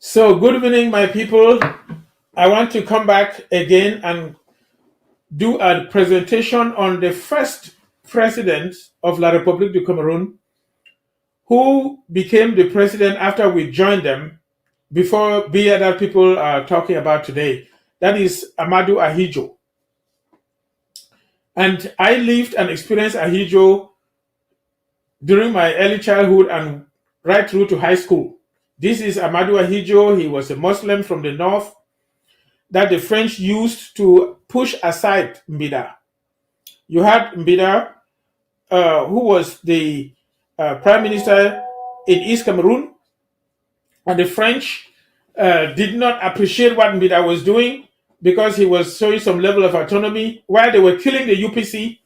So, good evening, my people. I want to come back again and do a presentation on the first president of La République du Cameroon, who became the president after we joined them, before Biya that people are talking about today. That is Amadou Ahidjo. And I lived and experienced Ahidjo during my early childhood and right through to high school. This is Amadou Ahidjo. He was a Muslim from the north that the French used to push aside Mbida. You had Mbida, who was the prime minister in East Cameroon, and the French did not appreciate what Mbida was doing because he was showing some level of autonomy while they were killing the UPC.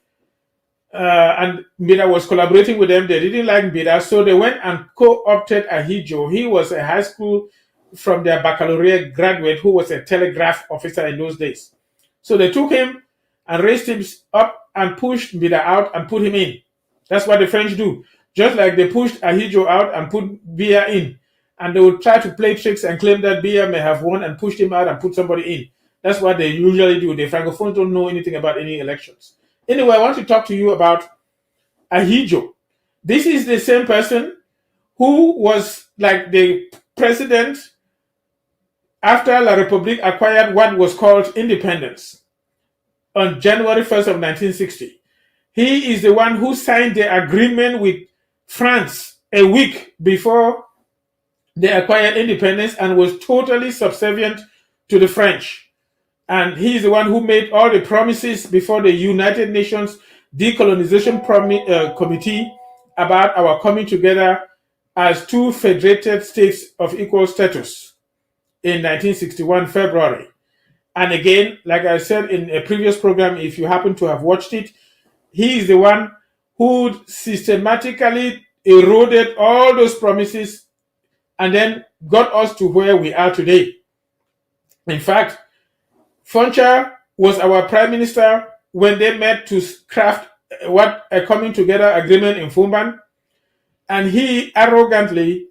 And Mbida was collaborating with them. They didn't like Mbida, so they went and co-opted Ahidjo. He was a high school from their baccalaureate graduate who was a telegraph officer in those days. So they took him and raised him up and pushed Mbida out and put him in. That's what the French do. Just like they pushed Ahidjo out and put Biya in. And they would try to play tricks and claim that Biya may have won and pushed him out and put somebody in. That's what they usually do. The Francophones don't know anything about any elections. Anyway, I want to talk to you about Ahidjo. This is the same person who was like the president after La République acquired what was called independence on January 1st of 1960. He is the one who signed the agreement with France a week before they acquired independence and was totally subservient to the French. And he is the one who made all the promises before the United Nations Decolonization Committee about our coming together as two federated states of equal status in 1961 February. And again, like I said in a previous program, if you happen to have watched it, he is the one who systematically eroded all those promises and then got us to where we are today. In fact, Foncha was our prime minister when they met to craft what a coming together agreement in Fumban, and he arrogantly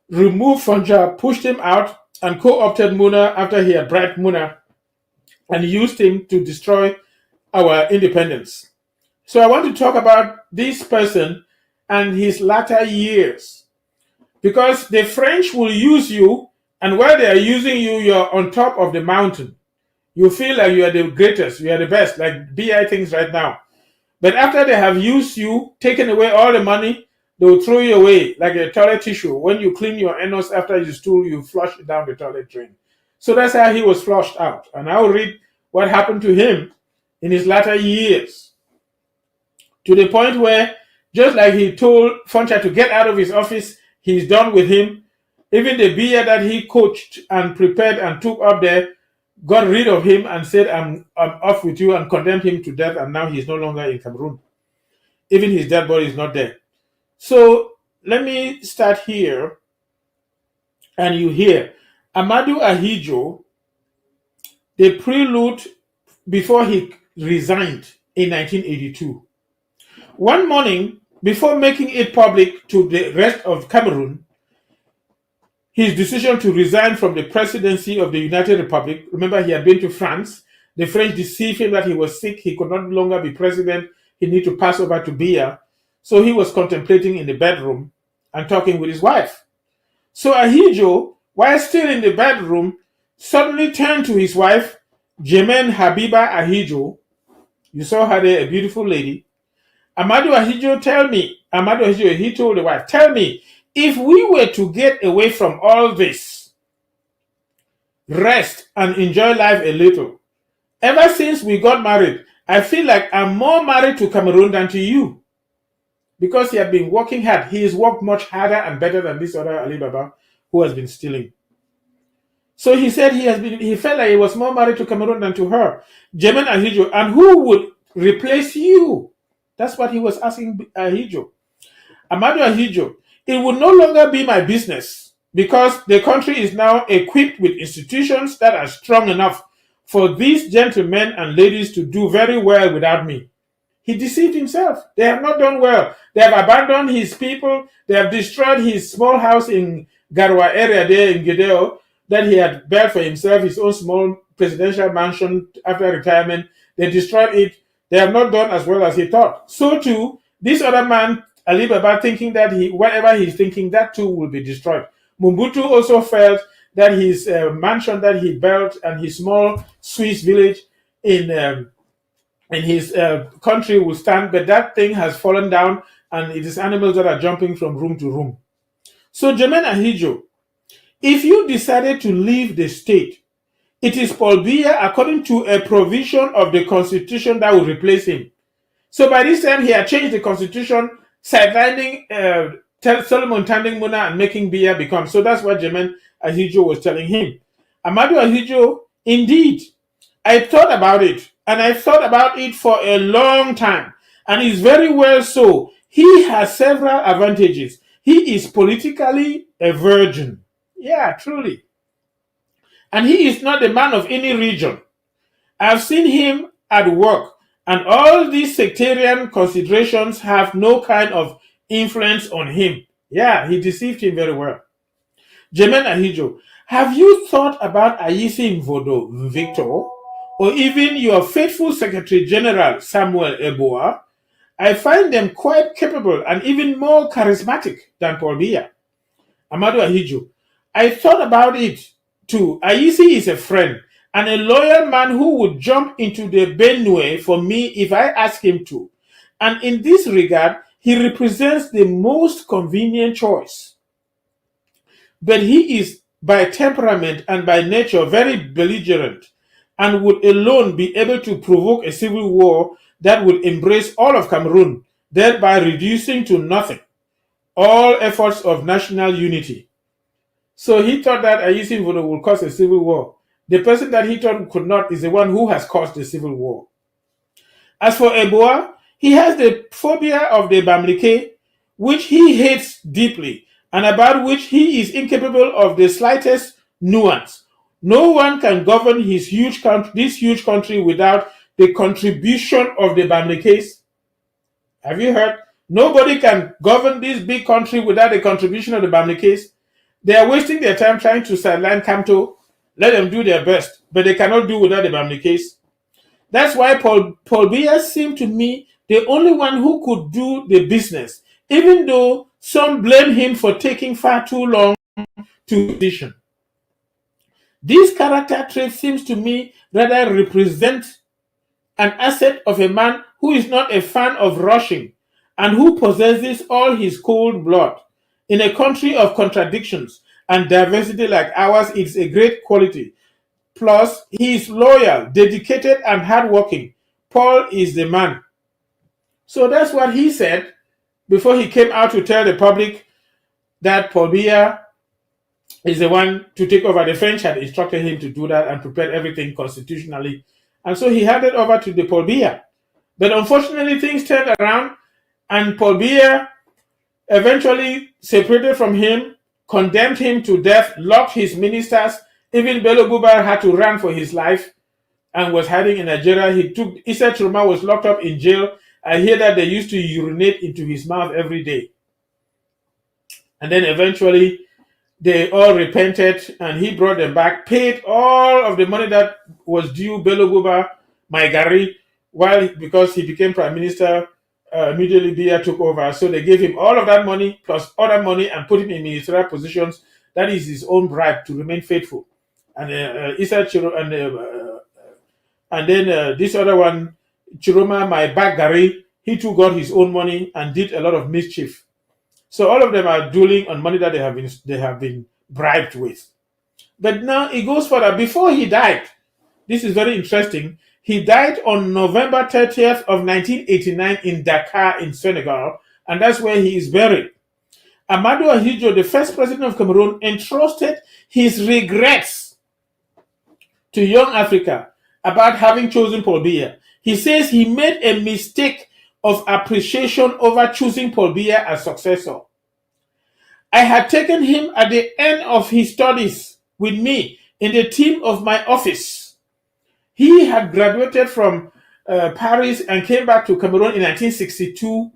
removed Foncha, pushed him out, and co-opted Muna after he had bribed Muna and used him to destroy our independence. So I want to talk about this person and his latter years, because the French will use you, and while they are using you, you're on top of the mountain. You feel like you are the greatest, you are the best, like BI things right now. But after they have used you, taken away all the money, they will throw you away like a toilet tissue. When you clean your anus after you stool, you flush it down the toilet drain. So that's how he was flushed out. And I will read what happened to him in his latter years. To the point where, just like he told Foncha to get out of his office, he's done with him. Even the beer that he coached and prepared and took up there got rid of him and said, I'm off with you, and condemned him to death, and now he's no longer in Cameroon. Even his dead body is not there. So let me start here, and you hear Amadou Ahidjo, the prelude before he resigned in 1982. One morning, before making it public to the rest of Cameroon, his decision to resign from the presidency of the United Republic. Remember, he had been to France. The French deceived him that he was sick. He could not longer be president. He needed to pass over to Biya. So he was contemplating in the bedroom and talking with his wife. So Ahidjo, while still in the bedroom, suddenly turned to his wife, Jemen Habiba Ahidjo. You saw her there, a beautiful lady. Amadou Ahidjo, tell me, Amadou Ahidjo, he told the wife, tell me, if we were to get away from all this, rest and enjoy life a little, ever since we got married, I feel like I'm more married to Cameroon than to you. Because he had been working hard. He has worked much harder and better than this other Alibaba who has been stealing. So he said he felt like he was more married to Cameroon than to her. Jemen Ahidjo, and who would replace you? That's what he was asking Ahidjo. Amadou Ahidjo, it will no longer be my business because the country is now equipped with institutions that are strong enough for these gentlemen and ladies to do very well without me. He deceived himself. They have not done well. They have abandoned his people. They have destroyed his small house in Garwa area there in Gedeo. that he had built for himself, his own small presidential mansion after retirement. They destroyed it. They have not done as well as he thought. So too, this other man, Ali Baba, thinking that whatever he's thinking, that too will be destroyed. Mobutu also felt that his mansion that he built and his small Swiss village in his country will stand, but that thing has fallen down, and it is animals that are jumping from room to room. So, Jermaine Ahidjo, if you decided to leave the state, it is Paul Biya, according to a provision of the constitution, that will replace him. So by this time, he had changed the constitution, sidelining Solomon Tanding Muna and making Biya become. So that's what Jermaine Ahidjo was telling him. Amadou Ahidjo, indeed, I thought about it, and I thought about it for a long time, and it's very well so. He has several advantages. He is politically a virgin. Yeah, truly. And he is not a man of any region. I've seen him at work, and all these sectarian considerations have no kind of influence on him. Yeah, he deceived him very well. Jermaine Ahidjo, have you thought about Ayisi Mvodo Victor, or even your faithful Secretary General Samuel Eboa? I find them quite capable and even more charismatic than Paul Biya. Amadou Ahidjo, I thought about it too. Ayisi is a friend and a loyal man who would jump into the Benue for me if I ask him to. And in this regard, he represents the most convenient choice. But he is by temperament and by nature very belligerent, and would alone be able to provoke a civil war that would embrace all of Cameroon, thereby reducing to nothing all efforts of national unity. So he thought that Ayisi Mvodo would cause a civil war. The person that he thought could not is the one who has caused the civil war. As for Eboa, he has the phobia of the Bamileke, which he hates deeply, and about which he is incapable of the slightest nuance. No one can govern this huge country without the contribution of the Bamilekes. Have you heard? Nobody can govern this big country without the contribution of the Bamilekes. They are wasting their time trying to sideline Kamto. Let them do their best, but they cannot do without the Bamilekes. That's why Paul Biya seemed to me the only one who could do the business, even though some blame him for taking far too long to position. This character trait seems to me rather represent an asset of a man who is not a fan of rushing and who possesses all his cold blood. In a country of contradictions and diversity like ours, it's a great quality. Plus, he is loyal, dedicated, and hardworking. Paul is the man. So that's what he said before he came out to tell the public that Paul Biya is the one to take over. The French had instructed him to do that and prepared everything constitutionally. And so he handed over to the Paul Biya. But unfortunately, things turned around, and Paul Biya eventually separated from him, condemned him to death, locked his ministers. Even Bello Buba had to run for his life and was hiding in Nigeria. Issa Chiroma was locked up in jail. I hear that they used to urinate into his mouth every day. And then eventually they all repented, and he brought them back, paid all of the money that was due Bello Buba, Maigari, because he became prime minister. Immediately Biya took over. So they gave him all of that money plus other money and put him in ministerial positions. That is his own bribe to remain faithful. And Issa Chiroma, and then this other one, Chiroma, my Bagari, he too got his own money and did a lot of mischief. So all of them are dueling on money that they have been bribed with. But now it goes further. Before he died, this is very interesting. He died on November 30th of 1989 in Dakar in Senegal, and that's where he is buried. Amadou Ahidjo, the first president of Cameroon, entrusted his regrets to Young Africa about having chosen Paul Biya. He says he made a mistake of appreciation over choosing Paul Biya as successor. I had taken him at the end of his studies with me in the team of my office. He had graduated from Paris and came back to Cameroon in 1962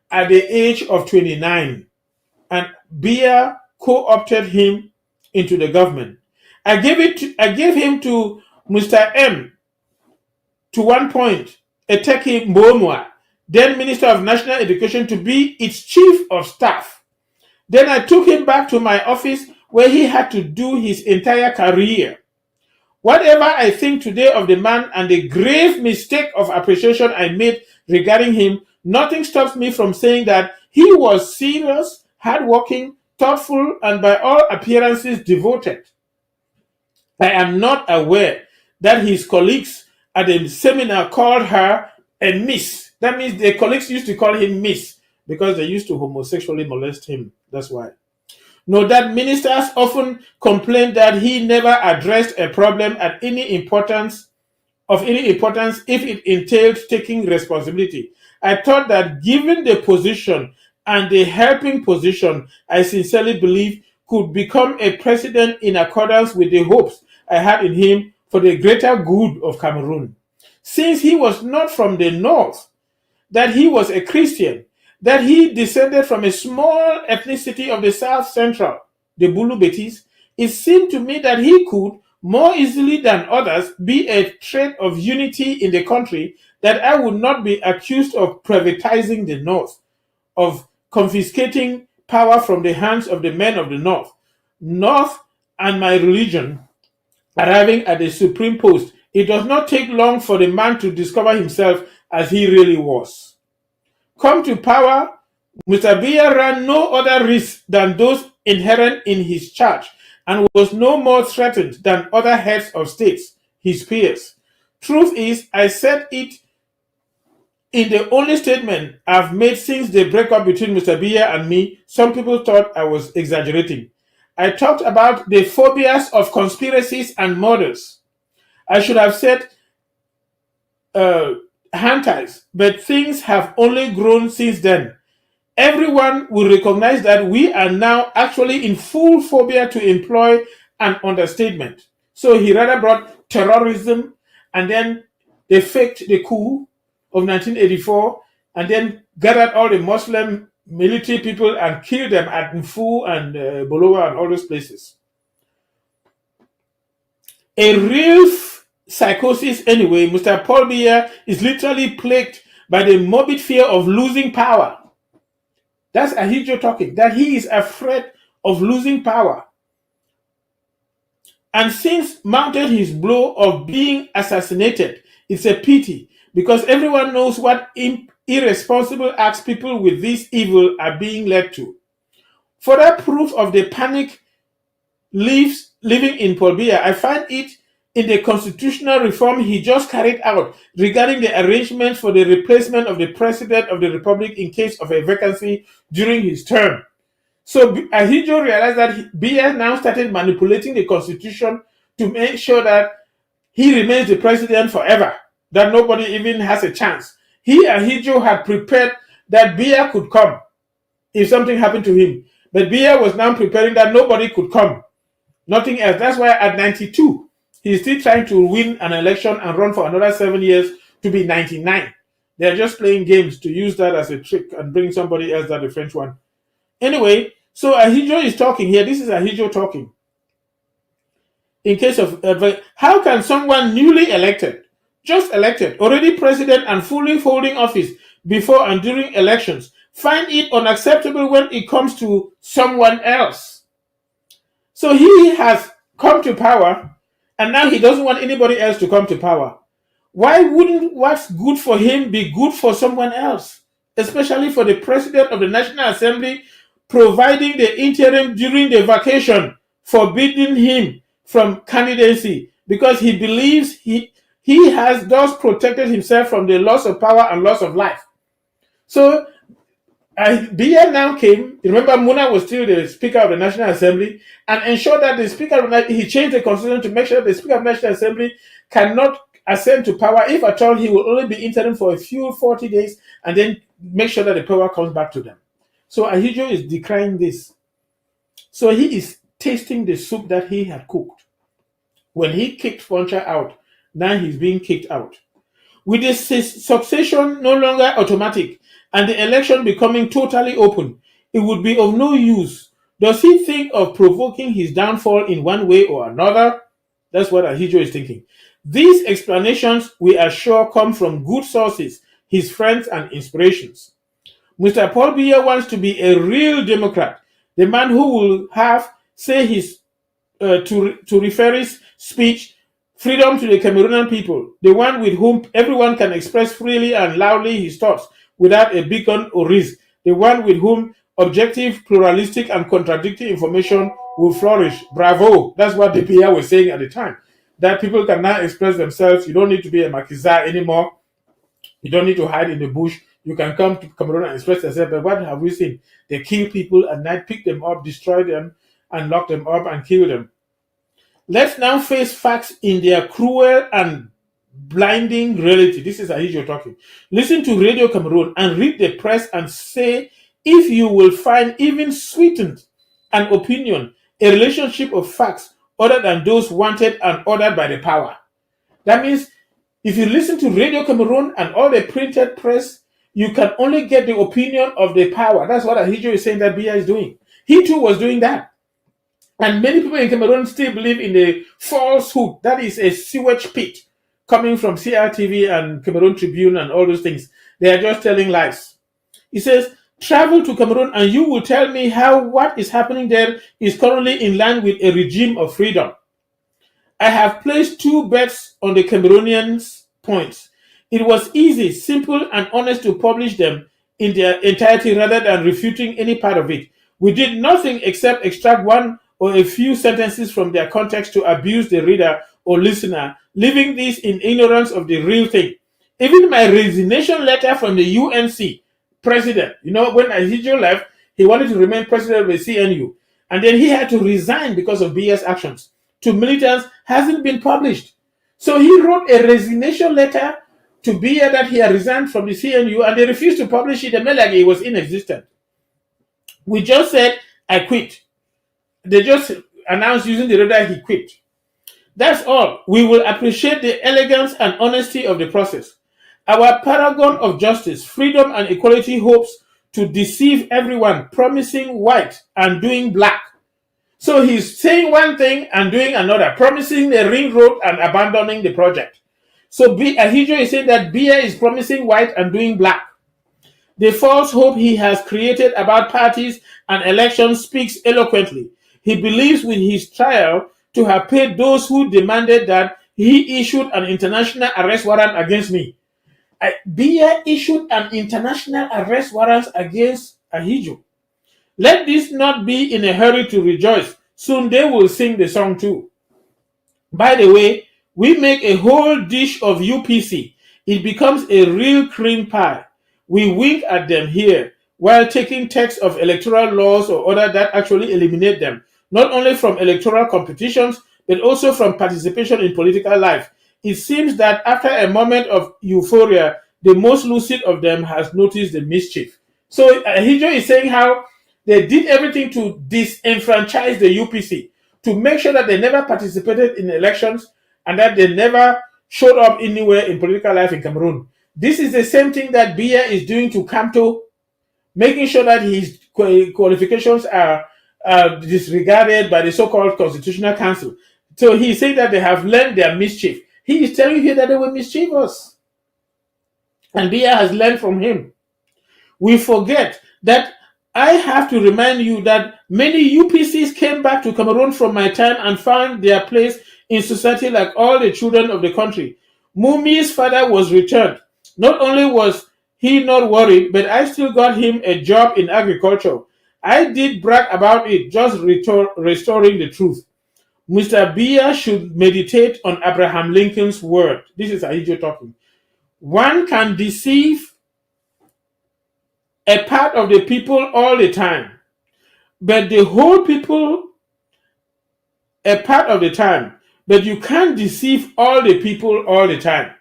at the age of 29. And Biya co-opted him into the government. I gave him to Mr. M to one point, Eteki Mbomwa, then Minister of National Education, to be its chief of staff. Then I took him back to my office where he had to do his entire career. Whatever I think today of the man and the grave mistake of appreciation I made regarding him, nothing stops me from saying that he was serious, hardworking, thoughtful, and by all appearances devoted. I am not aware that his colleagues at the seminar called her a miss. That means the colleagues used to call him miss because they used to homosexually molest him. That's why. Note that ministers often complain that he never addressed a problem of any importance if it entailed taking responsibility. I thought that given the position and the helping position, I sincerely believe could become a president in accordance with the hopes I had in him for the greater good of Cameroon. Since he was not from the north, that he was a Christian, that he descended from a small ethnicity of the South Central, the Bulu Betis, it seemed to me that he could, more easily than others, be a trait of unity in the country, that I would not be accused of privatizing the North, of confiscating power from the hands of the men of the North. North and my religion arriving at the supreme post, it does not take long for the man to discover himself as he really was. Come to power, Mr. Biya ran no other risks than those inherent in his charge and was no more threatened than other heads of states, his peers. Truth is, I said it in the only statement I've made since the breakup between Mr. Biya and me. Some people thought I was exaggerating. I talked about the phobias of conspiracies and murders. I should have said hand ties, but things have only grown since then. Everyone will recognize that we are now actually in full phobia, to employ an understatement. So he rather brought terrorism, and then they faked the coup of 1984, and then gathered all the Muslim military people and killed them at Nfu and Bolowa and all those places. A real psychosis anyway. Mr. Paul Biya is literally plagued by the morbid fear of losing power. That's Ahidjo talking, that he is afraid of losing power. And since mounted his blow of being assassinated, it's a pity, because everyone knows what irresponsible acts people with this evil are being led to. Further proof of the panic living in Paul Biya, I find it in the constitutional reform he just carried out regarding the arrangements for the replacement of the President of the Republic in case of a vacancy during his term. So Ahidjo realized that Biya now started manipulating the constitution to make sure that he remains the president forever, that nobody even has a chance. Ahidjo had prepared that Biya could come if something happened to him. But Biya was now preparing that nobody could come. Nothing else. That's why at 92, he's still trying to win an election and run for another 7 years to be 99. They're just playing games to use that as a trick and bring somebody else, that the French one. Anyway, so Ahidjo is talking here. This is Ahidjo talking. In case of, how can someone newly elected, just elected, already president and fully holding office before and during elections, find it unacceptable when it comes to someone else? So he has come to power, and now he doesn't want anybody else to come to power. Why wouldn't what's good for him be good for someone else? Especially for the President of the National Assembly providing the interim during the vacation, forbidding him from candidacy because he believes he has thus protected himself from the loss of power and loss of life. So Biya now came. Remember, Muna was still the Speaker of the National Assembly, and ensured that the Speaker of the he changed the Constitution to make sure the Speaker of the National Assembly cannot ascend to power. If at all, he will only be interim for a few 40 days, and then make sure that the power comes back to them. So Ahidjo is decrying this. So he is tasting the soup that he had cooked. When he kicked Foncha out, now he's being kicked out. With the succession no longer automatic and the election becoming totally open, it would be of no use Does he think of provoking his downfall in one way or another? That's what Ahidjo is thinking. These explanations, we are sure, come from good sources, his friends and inspirations. Mr. Paul Biya wants to be a real Democrat, the man who will have, say, his to referee's speech, freedom to the Cameroonian people, the one with whom everyone can express freely and loudly his thoughts without a beacon or risk, the one with whom objective, pluralistic, and contradictory information will flourish. Bravo! That's what the PR was saying at the time. That people can now express themselves. You don't need to be a Makiza anymore. You don't need to hide in the bush. You can come to Cameroon and express yourself. But what have we seen? They kill people at night, pick them up, destroy them, and lock them up and kill them. Let's now face facts in their cruel and blinding reality. This is Ahidjo talking. Listen to Radio Cameroon and read the press and say if you will find even sweetened an opinion, a relationship of facts other than those wanted and ordered by the power. That means if you listen to Radio Cameroon and all the printed press, you can only get the opinion of the power. That's what Ahidjo is saying that Biya is doing. He too was doing that. And many people in Cameroon still believe in the falsehood. That is a sewage pit coming from CRTV and Cameroon Tribune and all those things. They are just telling lies. He says, travel to Cameroon and you will tell me how what is happening there is currently in line with a regime of freedom. I have placed 2 bets on the Cameroonians' points. It was easy, simple, and honest to publish them in their entirety rather than refuting any part of it. We did nothing except extract one or a few sentences from their context to abuse the reader or listener, leaving this in ignorance of the real thing. Even my resignation letter from the UNC president, when Ahidjo left, he wanted to remain president of the CNU, and then he had to resign because of Biya's actions, to militants, hasn't been published. So he wrote a resignation letter to Biya that he had resigned from the CNU, and they refused to publish it. The mail like it was inexistent. We just said, I quit. They just announced using the radar he quit. That's all. We will appreciate the elegance and honesty of the process. Our paragon of justice, freedom, and equality hopes to deceive everyone, promising white and doing black. So he's saying one thing and doing another, promising the ring road and abandoning the project. So Ahidjo is saying that Biya is promising white and doing black. The false hope he has created about parties and elections speaks eloquently. He believes with his trial to have paid those who demanded that he issued an international arrest warrant against me. Biya issued an international arrest warrant against Ahidjo. Let this not be in a hurry to rejoice. Soon they will sing the song too. By the way, we make a whole dish of UPC. It becomes a real cream pie. We wink at them here while taking text of electoral laws or other that actually eliminate them, not only from electoral competitions, but also from participation in political life. It seems that after a moment of euphoria, the most lucid of them has noticed the mischief. So Ahidjo is saying how they did everything to disenfranchise the UPC, to make sure that they never participated in elections and that they never showed up anywhere in political life in Cameroon. This is the same thing that Biya is doing to Kamto, making sure that his qualifications are disregarded by the so-called Constitutional Council. So he said that they have learned their mischief. He is telling you here that they were mischievous. And Biya has learned from him. We forget that I have to remind you that many UPCs came back to Cameroon from my time and found their place in society like all the children of the country. Mumi's father was returned. Not only was he not worried, but I still got him a job in agriculture. I did brag about it, just restoring the truth. Mr. Biya should meditate on Abraham Lincoln's word. This is Ahidjo talking. One can deceive a part of the people all the time, but the whole people a part of the time, but you can't deceive all the people all the time.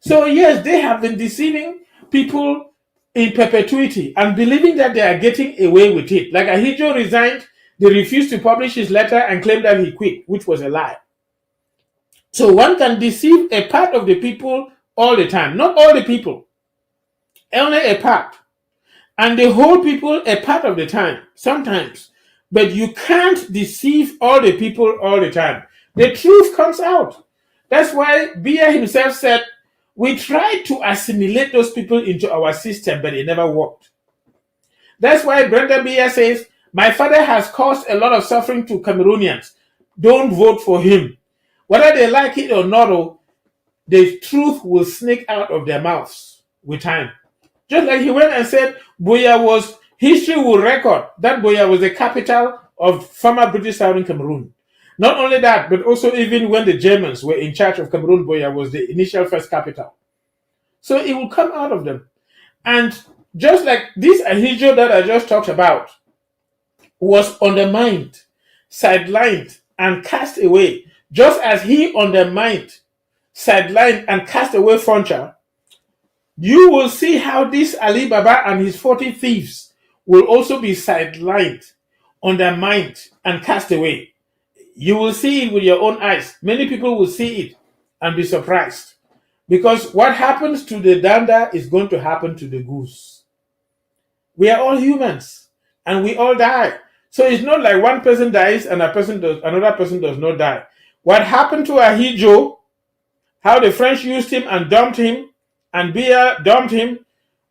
So yes, they have been deceiving people in perpetuity and believing that they are getting away with it. Like Ahidjo resigned, they refused to publish his letter and claimed that he quit, which was a lie. So one can deceive a part of the people all the time, not all the people, only a part. And the whole people a part of the time, sometimes. But you can't deceive all the people all the time. The truth comes out. That's why Biya himself said, we tried to assimilate those people into our system, but it never worked. That's why Brenda Biya says, my father has caused a lot of suffering to Cameroonians. Don't vote for him. Whether they like it or not, the truth will sneak out of their mouths with time. Just like he went and said, history will record that Buea was the capital of former British Southern Cameroon. Not only that, but also even when the Germans were in charge of Cameroon, Buea was the initial first capital. So it will come out of them. And just like this Ahidjo that I just talked about was undermined, sidelined, and cast away, just as he undermined, sidelined, and cast away Foncha, you will see how this Ali Baba and his 40 thieves will also be sidelined, undermined, and cast away. You will see it with your own eyes. Many people will see it and be surprised. Because what happens to the danda is going to happen to the goose. We are all humans and we all die. So it's not like one person dies and another person does not die. What happened to Ahidjo, how the French used him and dumped him, and Biya dumped him,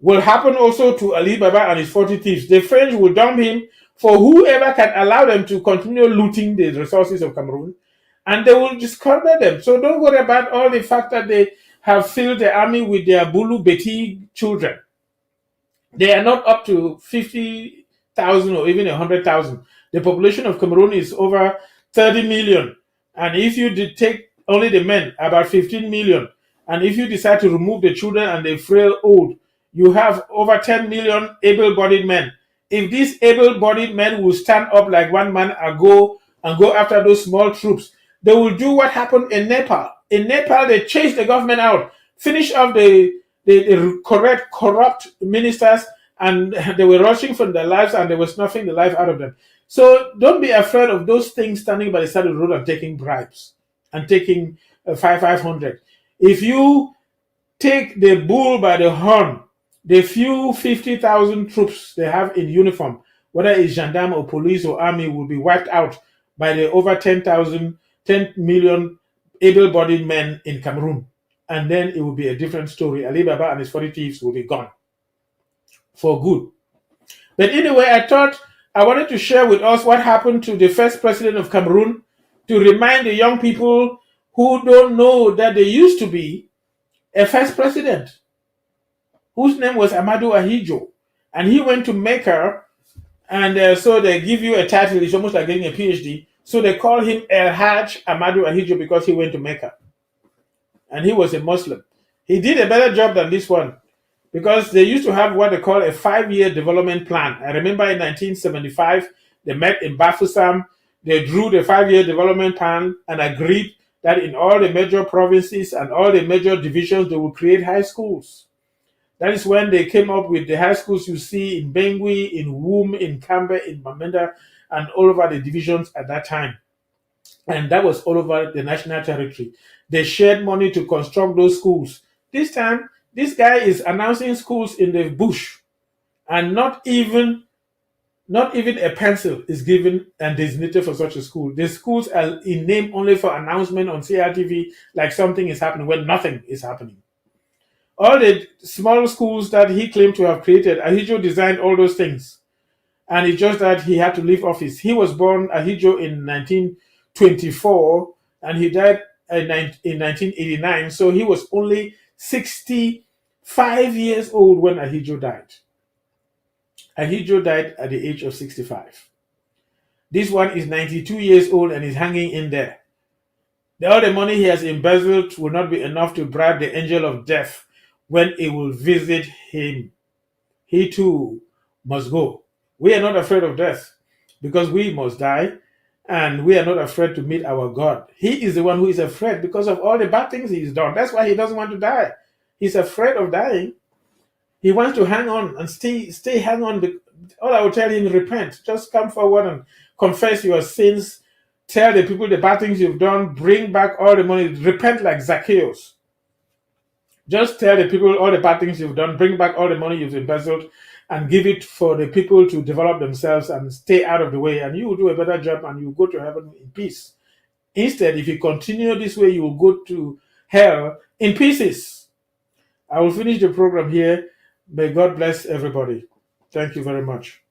will happen also to Ali Baba and his 40 thieves. The French will dump him for whoever can allow them to continue looting the resources of Cameroon, and they will discard them. So don't worry about all the fact that they have filled the army with their Bulu Beti children. They are not up to 50,000 or even 100,000. The population of Cameroon is over 30 million. And if you take only the men, about 15 million, and if you decide to remove the children and the frail old, you have over 10 million able-bodied men. If these able-bodied men will stand up like one man and go after those small troops, they will do what happened in Nepal. In Nepal, they chased the government out, finished off the corrupt ministers, and they were rushing for their lives and they were snuffing the life out of them. So don't be afraid of those things standing by the side of the road and taking bribes and taking 500. If you take the bull by the horn, the few 50,000 troops they have in uniform, whether it's gendarme or police or army, will be wiped out by the over 10 million able-bodied men in Cameroon. And then it will be a different story. Ali Baba and his 40 thieves will be gone for good. But anyway, I thought I wanted to share with us what happened to the first president of Cameroon, to remind the young people who don't know that there used to be a first president whose name was Amadou Ahidjo. And he went to Mecca, and so they give you a title. It's almost like getting a PhD. So they call him El Hajj Amadou Ahidjo because he went to Mecca. And he was a Muslim. He did a better job than this one, because they used to have what they call a 5-year development plan. I remember in 1975, they met in Bafoussam. They drew the 5-year development plan and agreed that in all the major provinces and all the major divisions, they will create high schools. That is when they came up with the high schools you see in Bengui, in Woom, in Kambe, in Bamenda, and all over the divisions at that time. And that was all over the national territory. They shared money to construct those schools. This time, this guy is announcing schools in the bush, and not even a pencil is given and designated for such a school. The schools are in name only for announcement on CRTV, like something is happening when nothing is happening. All the small schools that he claimed to have created, Ahidjo designed all those things. And it's just that he had to leave office. He was born, Ahidjo, in 1924, and he died in 1989. So he was only 65 years old when Ahidjo died. Ahidjo died at the age of 65. This one is 92 years old and is hanging in there. All the money he has embezzled will not be enough to bribe the angel of death when it will visit him. He too must go. We are not afraid of death because we must die, and we are not afraid to meet our God. He is the one who is afraid because of all the bad things he's done. That's why he doesn't want to die. He's afraid of dying. He wants to hang on and stay hang on. All I will tell him, repent. Just come forward and confess your sins. Tell the people the bad things you've done. Bring back all the money. Repent like Zacchaeus. Just tell the people all the bad things you've done, bring back all the money you've embezzled, and give it for the people to develop themselves and stay out of the way, and you will do a better job and you will go to heaven in peace. Instead, if you continue this way, you will go to hell in pieces. I will finish the program here. May God bless everybody. Thank you very much.